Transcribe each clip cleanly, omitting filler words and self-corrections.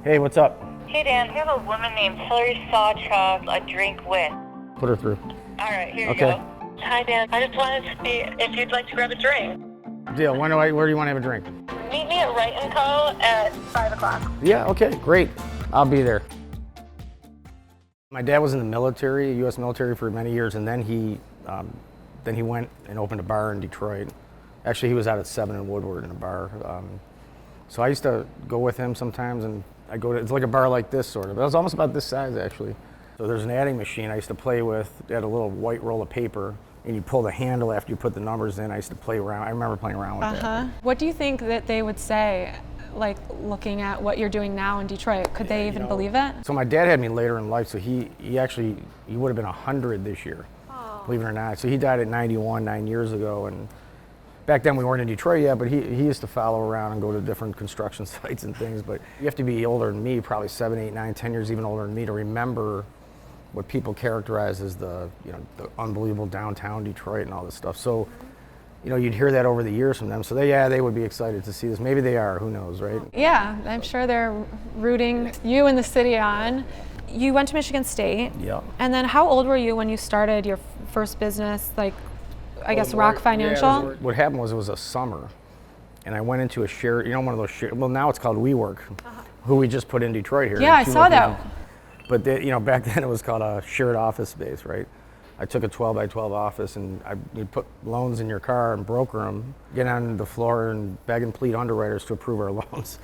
Hey, what's up? Hey Dan, we have a woman named Hillary Sawchuk a drink with. Put her through. All right, here Okay. you go. Hi Dan, I just wanted to see if you'd like to grab a drink. Deal. Where do you want to have a drink? Meet me at Right & Co. at 5 o'clock. Yeah, okay, great. I'll be there. My dad was in the military, U.S. military for many years, and then he went and opened a bar in Detroit. Actually, he was out at 7 in Woodward in a bar. So I used to go with him sometimes, and it's like a bar like this sort of. It was almost about this size, actually. So there's an adding machine I used to play with. It had a little white roll of paper, and you pull the handle after you put the numbers in. I used to play around. I remember playing around with that. What do you think that they would say, like looking at what you're doing now in Detroit? Could they even believe it? So my dad had me later in life, so he would have been 100 this year, believe it or not. So he died at 91, 9 years ago, and back then we weren't in Detroit yet, but he used to follow around and go to different construction sites and things. But you have to be older than me, probably 7, 8, 9, 10 years even older than me, to remember what people characterize as the unbelievable downtown Detroit and all this stuff. So, you'd hear that over the years from them. So they would be excited to see this. Maybe they are, who knows, right? Yeah, I'm sure they're rooting you and the city on. You went to Michigan State. Yeah. And then how old were you when you started your first business, like, I guess Rock Financial? Yeah, what happened was it was a summer, and I went into a shared, one of those shared, well, now it's called WeWork, who we just put in Detroit here. Yeah, I saw that. But back then it was called a shared office space, right? I took a 12 by 12 office, and you'd put loans in your car and broker them, get on the floor and beg and plead underwriters to approve our loans.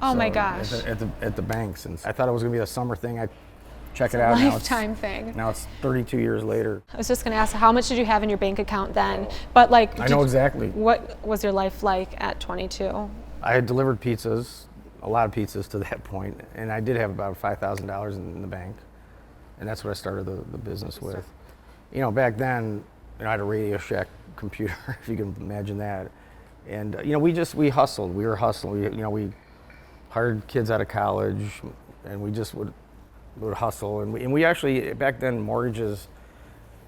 Oh my gosh. At the banks. And I thought it was going to be a summer thing. I check it out now. Lifetime thing. Now it's 32 years later. I was just going to ask, how much did you have in your bank account then? But I know exactly. What was your life like at 22? I had delivered pizzas, a lot of pizzas to that point, and I did have about $5,000 in the bank, and that's what I started the business with. Back then, I had a Radio Shack computer, if you can imagine that, and we hustled. We were hustling. We hired kids out of college, and we just would hustle, and we actually back then mortgages,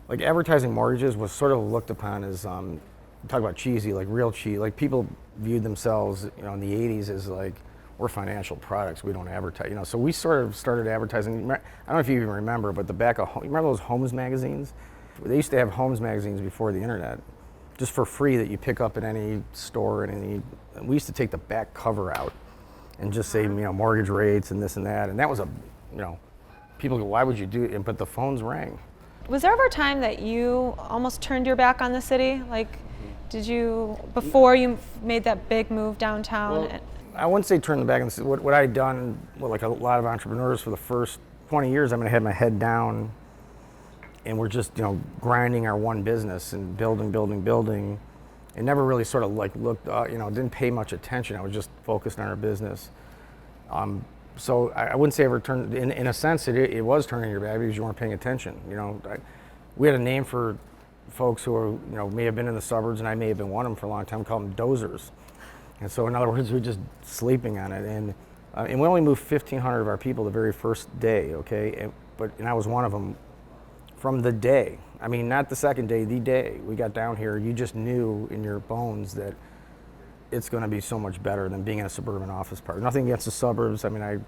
like advertising mortgages, was sort of looked upon as talk about cheesy, like real cheap. Like people viewed themselves, in the 80s as like, we're financial products, we don't advertise. So we sort of started advertising. I don't know if you even remember, but the back of you remember those Homes magazines? They used to have Homes magazines before the internet, just for free, that you pick up at any store and we used to take the back cover out and just say mortgage rates and this and that, and that was people go, why would you do it? But the phones rang. Was there ever a time that you almost turned your back on the city? Like, did you, before you made that big move downtown? Well, I wouldn't say turn the back on the city. What I had done, like a lot of entrepreneurs, for the first 20 years, I had my head down, and we're just, grinding our one business and building, and never really sort of like looked, didn't pay much attention. I was just focused on our business. So I wouldn't say ever turned, in a sense, it was turning your back because you weren't paying attention. We had a name for folks who are, may have been in the suburbs, and I may have been one of them for a long time. We called them dozers. And so in other words, we were just sleeping on it. And we only moved 1,500 of our people the very first day, okay? And I was one of them from the day. Not the second day, the day we got down here. You just knew in your bones that it's going to be so much better than being in a suburban office park. Nothing against the suburbs. I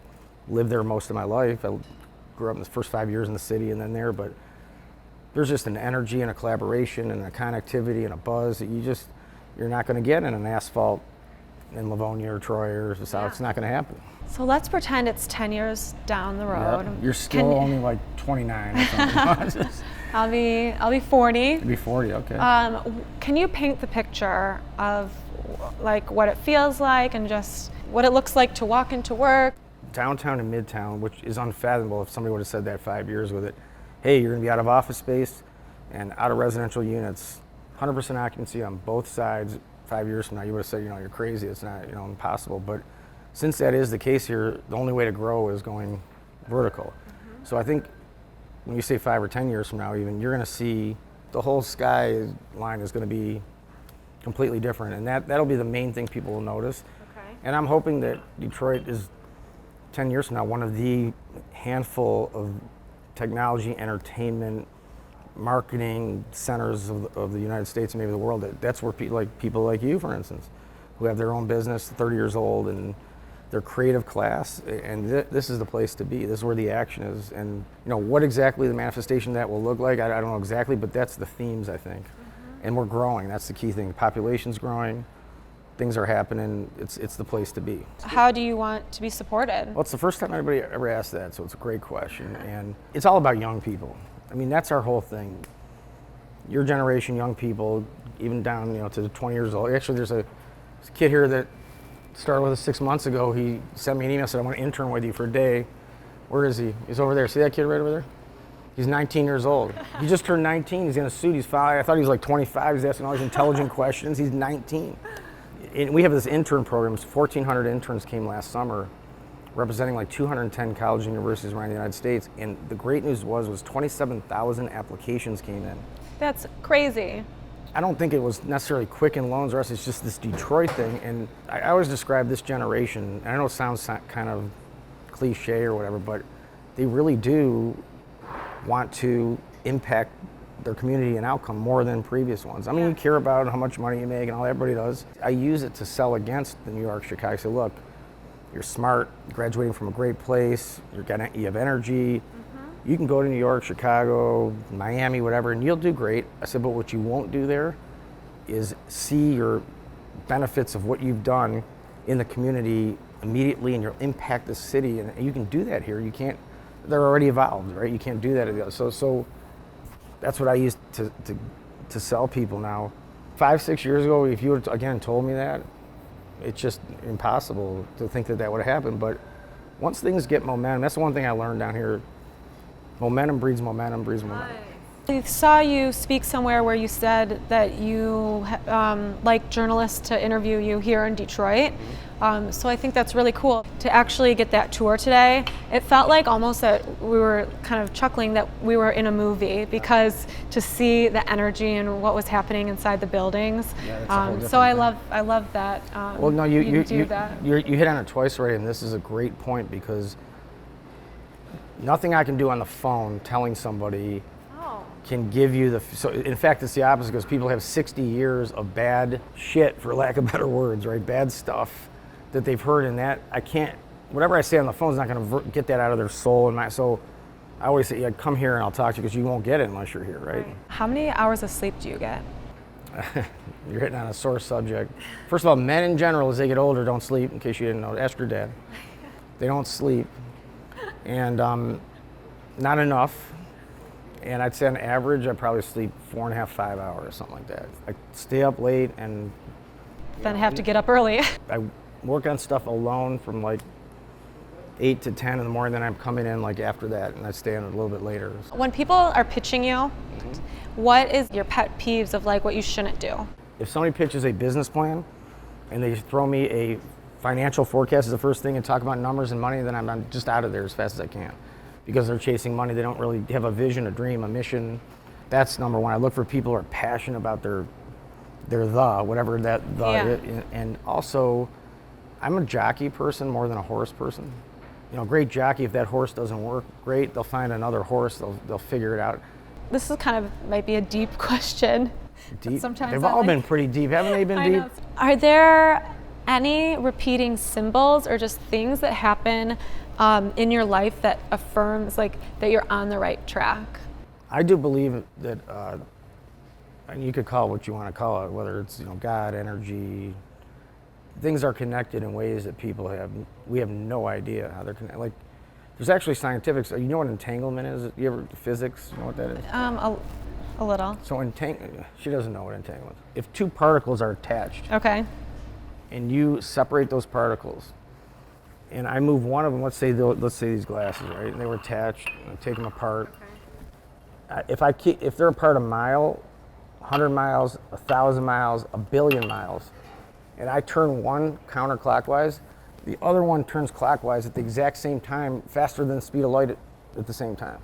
lived there most of my life. I grew up in the first 5 years in the city and then there, but there's just an energy and a collaboration and a connectivity and a buzz that you're not going to get in an asphalt in Livonia or Troy or the South. Yeah. It's not going to happen. So let's pretend it's 10 years down the road. Yeah. You're still only like 29 or something. I'll be 40. You'll be 40, okay. Can you paint the picture of like what it feels like and just what it looks like to walk into work? Downtown and Midtown, which is unfathomable if somebody would have said that 5 years with it. Hey, you're going to be out of office space and out of residential units, 100% occupancy on both sides. 5 years from now, you would have said, you're crazy. It's not, impossible. But since that is the case here, the only way to grow is going vertical. Mm-hmm. So I think when you say 5 or 10 years from now, even, you're going to see the whole sky line is going to be completely different, and that'll be the main thing people will notice. Okay. And I'm hoping that Detroit is 10 years from now one of the handful of technology, entertainment, marketing centers of the United States and maybe the world. That's where people like you, for instance, who have their own business, 30 years old, and They're creative class, and this is the place to be. This is where the action is. And what exactly the manifestation of that will look like, I don't know exactly, but that's the themes, I think. And we're growing. That's the key thing. The population's growing. Things are happening. It's the place to be. How do you want to be supported? Well, it's the first time anybody ever asked that, so it's a great question. And it's all about young people. I mean, that's our whole thing. Your generation, young people, even down to 20 years old. Actually, there's a kid here that started with us 6 months ago. He sent me an email, said, I want to intern with you for a day. Where is he? He's over there. See that kid right over there? He's 19 years old. He just turned 19. He's in a suit. He's 5. I thought he was like 25. He's asking all these intelligent questions. He's 19. And we have this intern program. 1,400 interns came last summer, representing like 210 colleges and universities around the United States. And the great news was 27,000 applications came in. That's crazy. I don't think it was necessarily Quicken Loans or us. It's just this Detroit thing. And I always describe this generation, and I know it sounds kind of cliche or whatever, but they really do want to impact their community and outcome more than previous ones. I mean, you care about how much money you make and all that, everybody does. I use it to sell against the New York, Chicago. I say, look, you're smart, graduating from a great place, you have energy. You can go to New York, Chicago, Miami, whatever, and you'll do great. I said, but what you won't do there is see your benefits of what you've done in the community immediately, and you'll impact the city. And you can do that here. You can't. They're already evolved, right? You can't do that. So that's what I use to sell people now. 5, 6 years ago, if you had again told me that, it's just impossible to think that would have happened. But once things get momentum, that's the one thing I learned down here. Momentum breeds momentum, breeds momentum. I saw you speak somewhere where you said that you like journalists to interview you here in Detroit. So I think that's really cool to actually get that tour today. It felt like almost that we were kind of chuckling that we were in a movie, because to see the energy and what was happening inside the buildings. So I love that. Well, no, you do that. You hit on it twice already, and this is a great point, because nothing I can do on the phone telling somebody can give you so in fact it's the opposite, because people have 60 years of bad shit, for lack of better words, right? Bad stuff that they've heard, and that I can't, whatever I say on the phone is not going to get that out of their soul and mind. So I always say, yeah, come here and I'll talk to you, because you won't get it unless you're here, right? How many hours of sleep do you get? You're hitting on a sore subject. First of all, men in general, as they get older, don't sleep, in case you didn't know. Ask your dad. They don't sleep. And not enough. And I'd say on average, I probably sleep 4.5, 5 hours, something like that. I stay up late and Then have to get up early. I work on stuff alone from like 8 to 10 in the morning, then I'm coming in like after that, and I stay in a little bit later. When people are pitching you, what is your pet peeves of like what you shouldn't do? If somebody pitches a business plan and they throw me a financial forecast as the first thing and talk about numbers and money, then I'm just out of there as fast as I can. Because they're chasing money, they don't really have a vision, a dream, a mission. That's number one. I look for people who are passionate about their whatever that is. And also, I'm a jockey person more than a horse person. Great jockey, if that horse doesn't work, great, they'll find another horse, they'll figure it out. This is kind of might be a deep question. Deep? Sometimes They've all been pretty deep, haven't they been deep? Are there any repeating symbols or just things that happen in your life that affirms like that you're on the right track? I do believe that, and you could call it what you want to call it, whether it's God, energy. Things are connected in ways that we have no idea how they're connected. Like, there's actually scientific. You know what entanglement is? You ever physics? You know what that is? A little. So she doesn't know what entanglement is. If two particles are attached, Okay. and you separate those particles, and I move one of them, let's say these glasses, right? And they were attached, and I take them apart. Okay. If they're apart a mile, 100 miles, 1,000 miles, 1 billion miles, and I turn one counterclockwise, the other one turns clockwise at the exact same time, faster than the speed of light at the same time.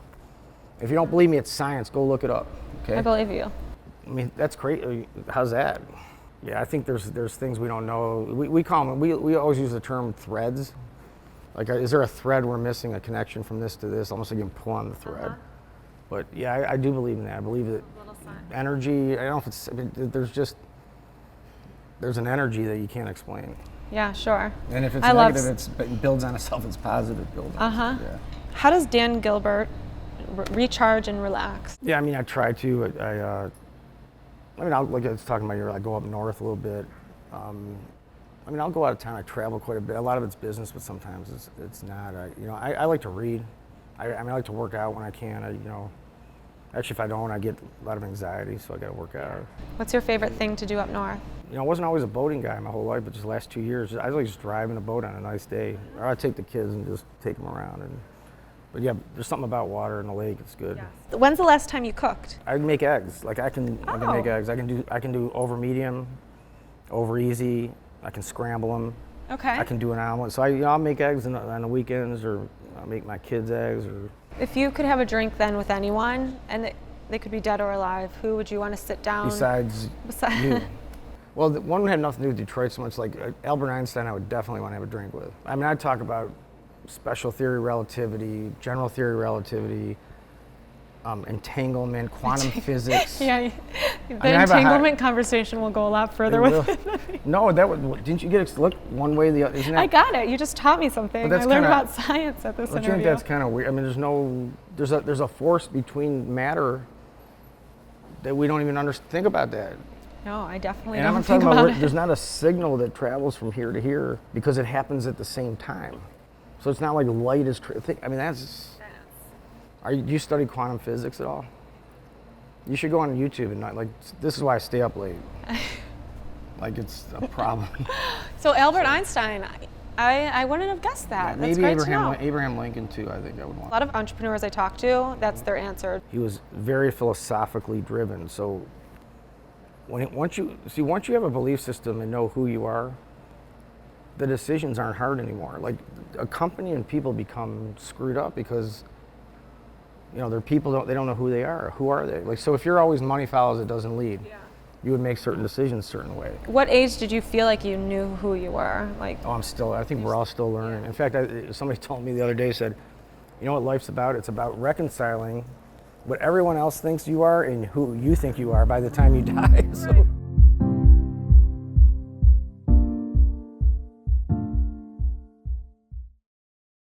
If you don't believe me, it's science. Go look it up. Okay. I believe you. I mean, that's great. How's that? Yeah, I think there's things we don't know. We call them. We always use the term threads. Like, is there a thread we're missing, a connection from this to this? Almost like you can pull on the thread. But yeah, I do believe in that. I believe that energy. I don't know if it's. There's an energy that you can't explain. Yeah, sure. And if it's I love negative, it builds on itself. It's positive building. Uh-huh. Yeah. How does Dan Gilbert recharge and relax? Yeah, I mean, I try to. I mean, like I was talking about here, I go up north a little bit. I mean, I'll go out of town. I travel quite a bit. A lot of it's business, but sometimes it's not. I like to read. I mean, I like to work out when I can. Actually, if I don't, I get a lot of anxiety, so I got to work out. What's your favorite thing to do up north? I wasn't always a boating guy my whole life, but just the last 2 years, I like just driving a boat on a nice day. Or I take the kids and just take them around. But yeah, there's something about water in the lake. It's good. Yes. When's the last time you cooked? I make eggs. Like I can make eggs. I can do over medium, over easy. I can scramble them. Okay. I can do an omelet. So I'll make eggs on the weekends, or I'll make my kids eggs. Or If you could have a drink then with anyone, and they could be dead or alive, who would you want to sit down? Besides you. Well, one had nothing to do with Detroit so much. Like Albert Einstein, I would definitely want to have a drink with. I mean, I'd talk about special theory relativity, general theory relativity, entanglement, quantum physics. Yeah, the entanglement conversation will go a lot further with it. No, didn't you get look one way or the other? Isn't that? I got it. You just taught me something. I learned about science at this interview. I think that's kind of weird. I mean, there's a force between matter that we don't even think about that. No, I definitely and don't I'm think talking about it. There's not a signal that travels from here to here because it happens at the same time. So it's not like light is. I mean, do you study quantum physics at all? You should go on YouTube and this is why I stay up late. Like it's a problem. So Albert Einstein, I wouldn't have guessed that. Yeah, that's maybe great to know. Abraham Lincoln too. I think I would want. A lot of entrepreneurs I talk to, that's their answer. He was very philosophically driven. So once you have a belief system and know who you are, the decisions aren't hard anymore. Like a company and people become screwed up because their people they don't know who they are. Who are they? Like so, if you're always money follows, it doesn't lead. Yeah. You would make certain decisions a certain way. What age did you feel like you knew who you were? I think we're all still learning. In fact, somebody told me the other day, said, you know what life's about? It's about reconciling what everyone else thinks you are and who you think you are by the time you die. So.